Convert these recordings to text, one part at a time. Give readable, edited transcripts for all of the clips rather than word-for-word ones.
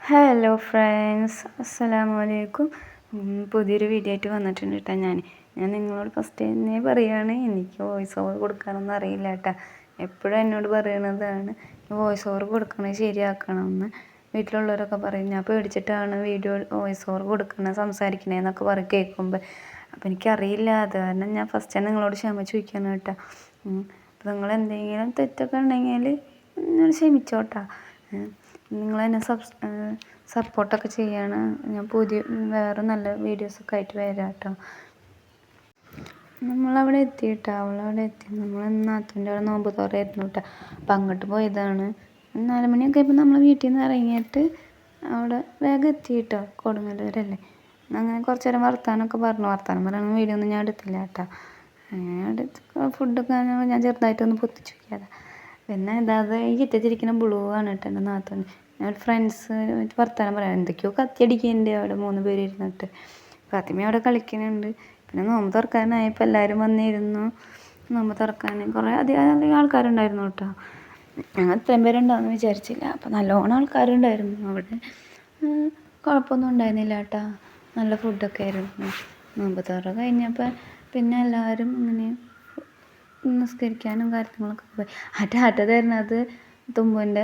Hello friends, അസ്സലാമു അലൈക്കും. പുതിയൊരു വീഡിയോ ആയിട്ട് വന്നിട്ടുണ്ട് കേട്ടോ. ഞാൻ നിങ്ങളോട് ഫസ്റ്റ് തന്നെ പറയുകയാണ്, എനിക്ക് വോയിസ് ഓവർ കൊടുക്കാനൊന്നും അറിയില്ല കേട്ടോ. എപ്പോഴും എന്നോട് പറയണതാണ് വോയിസ് ഓവർ കൊടുക്കണത് ശരിയാക്കണമെന്ന്. വീട്ടിലുള്ളവരൊക്കെ പറയും ഞാൻ പേടിച്ചിട്ടാണ് വീഡിയോ വോയിസ് ഓവർ കൊടുക്കണത്, സംസാരിക്കണേന്നൊക്കെ പറയും കേൾക്കുമ്പോൾ. അപ്പോൾ എനിക്കറിയില്ല, അത് കാരണം ഞാൻ ഫസ്റ്റ് തന്നെ നിങ്ങളോട് ക്ഷമ ചോദിക്കാണ് കേട്ടോ. അപ്പോൾ നിങ്ങൾ എന്തെങ്കിലും തെറ്റൊക്കെ ഉണ്ടെങ്കിൽ ക്ഷമിച്ചോട്ടാ. നിങ്ങൾ എന്നെ സപ്പോർട്ടൊക്കെ ചെയ്യണം. ഞാൻ വേറെ നല്ല വീഡിയോസൊക്കെ ആയിട്ട് വരാം കേട്ടോ. നമ്മളവിടെ എത്തി കേട്ടോ, അവളവിടെ എത്തി. നമ്മൾ നാത്തൂൻ്റെ അവിടെ നോമ്പ് തുറയായിരുന്നു കേട്ടോ. അപ്പം അങ്ങോട്ട് പോയതാണ്. 4 മണിയൊക്കെ ആയപ്പോൾ നമ്മൾ വീട്ടിൽ നിന്ന് ഇറങ്ങിയിട്ട് അവിടെ വേഗം എത്തി കേട്ടോ. കൊടുങ്ങല്ലൂരല്ലേ. അങ്ങനെ കുറച്ച് നേരം വർത്താനമൊക്കെ പറഞ്ഞു. വർത്താനം പറയുന്ന വീഡിയോ ഒന്നും ഞാൻ എടുത്തില്ല കേട്ടോ. ഫുഡൊക്കെ ഞാൻ ചെറുതായിട്ടൊന്ന് പൊത്തിച്ചു നോക്കിയതാണ്. പിന്നെ ഇതാത് ഈ കിറ്റത്തിരിക്കുന്ന ബ്ലൂ ആണ് കേട്ടോ എൻ്റെ നാത്തൂൻ. ഞാൻ ഫ്രണ്ട്സ് വർത്താനം പറയാം, എന്തൊക്കെയോ കത്തിയടിക്കുന്നുണ്ട് അവിടെ 3 പേര് ഇരുന്നിട്ട്. ഫാത്തിമ അവിടെ കളിക്കുന്നുണ്ട്. പിന്നെ നോമ്പ് തുറക്കാനായപ്പോൾ എല്ലാവരും വന്നിരുന്നു. നോമ്പ് തുറക്കാൻ അധികം ആൾക്കാരുണ്ടായിരുന്നു കേട്ടോ. ഞങ്ങൾ ഇത്രയും പേരുണ്ടാവുമെന്ന് വിചാരിച്ചില്ല. അപ്പോൾ നല്ലോണം ആൾക്കാരുണ്ടായിരുന്നു അവിടെ. കുഴപ്പമൊന്നും ഉണ്ടായിരുന്നില്ല കേട്ടോ. നല്ല ഫുഡൊക്കെ ആയിരുന്നു. നോമ്പ് തുറ കഴിഞ്ഞപ്പോൾ പിന്നെ എല്ലാവരും ഇങ്ങനെ നിസ്കരിക്കാനും കാര്യങ്ങളൊക്കെ പോയി. ടാറ്റ തരുന്നത് തുമ്പുൻ്റെ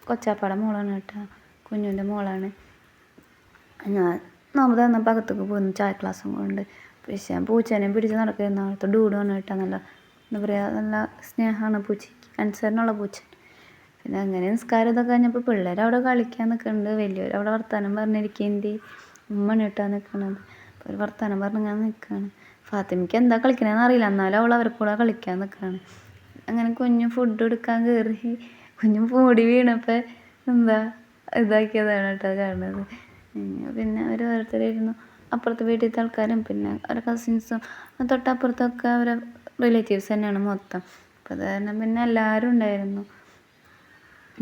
കൊച്ചാപ്പാടെ മോളാണ് കേട്ടോ. കുഞ്ഞുൻ്റെ മോളാണ്. ഞാൻ നോമ്പ് തന്നപ്പോൾ അകത്തേക്ക് പോയിരുന്നു ചായ ക്ലാസ്സും കൊണ്ട്. പക്ഷേ ഞാൻ പൂച്ചേനെയും പിടിച്ച് നടക്കുന്ന ആളത്തെ ഡൂഡാണ് കേട്ടോ. നല്ല എന്താ പറയുക, നല്ല സ്നേഹമാണ് പൂച്ചയ്ക്ക്, അനുസരണമുള്ള പൂച്ച. പിന്നെ അങ്ങനെ നിസ്കാരം ഇതൊക്കെ കഴിഞ്ഞപ്പോൾ പിള്ളേർ അവിടെ കളിക്കാൻ നിൽക്കുന്നുണ്ട്. വലിയവർ അവിടെ വർത്താനം പറഞ്ഞിരിക്കുന്നുണ്ട്. ഉമ്മണ് കേട്ടോ നിൽക്കണത്. അപ്പോൾ ഒരു വർത്താനം പറഞ്ഞ് ഞാൻ നിൽക്കുകയാണ്. ഫാത്തിമയ്ക്ക് എന്താ കളിക്കണമെന്ന് അറിയില്ല, എന്നാലും അവൾ അവരെ കൂടെ കളിക്കാൻ നിൽക്കുകയാണ്. അങ്ങനെ കുഞ്ഞ് ഫുഡ് എടുക്കാൻ കയറി. കുഞ്ഞ് പൊടി വീണപ്പോൾ എന്താ ഇതാക്കിയതാണ് കേട്ടോ കാണുന്നത്. പിന്നെ അവർ ഓരോരുത്തരായിരുന്നു. അപ്പുറത്തെ വീട്ടിലത്തെ ആൾക്കാരും പിന്നെ അവരുടെ കസിൻസും തൊട്ടപ്പുറത്തൊക്കെ അവരെ റിലേറ്റീവ്സ് തന്നെയാണ് മൊത്തം. അപ്പോൾ അത് കാരണം പിന്നെ എല്ലാവരും ഉണ്ടായിരുന്നു.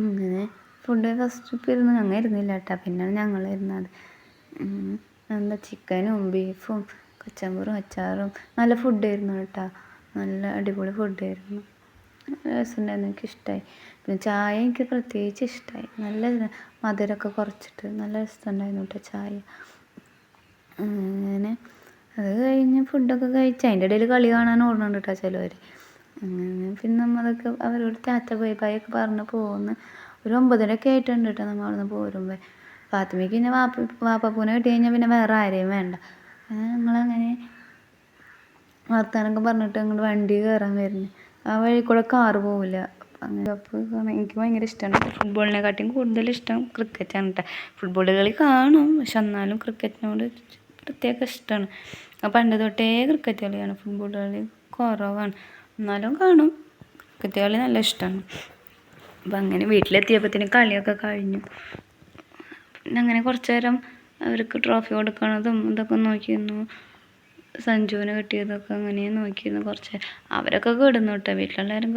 അങ്ങനെ ഫുഡ് ഫസ്റ്റ് ഇപ്പം ഇരുന്ന് ഞങ്ങൾ ഇരുന്നില്ല കേട്ടോ. പിന്നെയാണ് ഞങ്ങൾ ഇരുന്നത്. എന്താ ചിക്കനും ബീഫും കച്ചമ്പറും അച്ചാറും നല്ല ഫുഡായിരുന്നു കേട്ടോ. നല്ല അടിപൊളി ഫുഡായിരുന്നു. രസമുണ്ടായിരുന്നു, എനിക്കിഷ്ടമായി. പിന്നെ ചായ എനിക്ക് പ്രത്യേകിച്ച് ഇഷ്ടമായി. നല്ല മധുരമൊക്കെ കുറച്ചിട്ട് നല്ല രസമുണ്ടായിരുന്നു കേട്ടോ ചായ. അങ്ങനെ അത് കഴിഞ്ഞ് ഫുഡൊക്കെ കഴിച്ച് അതിൻ്റെ ഇടയിൽ കളി കാണാൻ ഓടുന്നുണ്ട് കേട്ടോ ചിലവർ. അങ്ങനെ പിന്നെ നമ്മളൊക്കെ അവരോട് ടാറ്റ ബൈ ബൈ ഒക്കെ പറഞ്ഞ് പോകുന്നു. ഒരു 9:30 ആയിട്ടുണ്ട് കേട്ടോ നമ്മൾ അവിടെ നിന്ന് പോരുമ്പോൾ. ഫാത്തിമയ്ക്ക് പിന്നെ വാപ്പപ്പൂനെ കിട്ടി കഴിഞ്ഞാൽ പിന്നെ വേറെ ആരെയും വേണ്ട. ഞങ്ങളങ്ങനെ വർത്താനൊക്കെ പറഞ്ഞിട്ട് അങ്ങോട്ട് വണ്ടി കയറാൻ വരുന്നു. ആ വഴി കൂടെ കാറ് പോവില്ല. അങ്ങനെ എനിക്ക് ഭയങ്കര ഇഷ്ടമാണ്. ഫുട്ബോളിനെക്കാട്ടിയും കൂടുതൽ ഇഷ്ടം ക്രിക്കറ്റാണ് കേട്ടോ. ഫുട്ബോൾ കളി കാണും, പക്ഷെ എന്നാലും ക്രിക്കറ്റിനോട് പ്രത്യേക ഇഷ്ടമാണ്. പണ്ട് തൊട്ടേ ക്രിക്കറ്റ് കളിയാണ്. ഫുട്ബോൾ കളി കുറവാണ്, എന്നാലും കാണും. ക്രിക്കറ്റ് കളി നല്ല ഇഷ്ടമാണ്. അപ്പം അങ്ങനെ വീട്ടിലെത്തിയപ്പോഴത്തേനും കളിയൊക്കെ കഴിഞ്ഞു. പിന്നെ അങ്ങനെ കുറച്ച് നേരം അവർക്ക് ട്രോഫി കൊടുക്കണതും ഇതൊക്കെ നോക്കിയിരുന്നു. സഞ്ജുവിന് കിട്ടിയതൊക്കെ അങ്ങനെ നോക്കിയിരുന്നു കുറച്ച്. അവരൊക്കെ കിടന്നു കേട്ടോ. വീട്ടിലെല്ലാവരും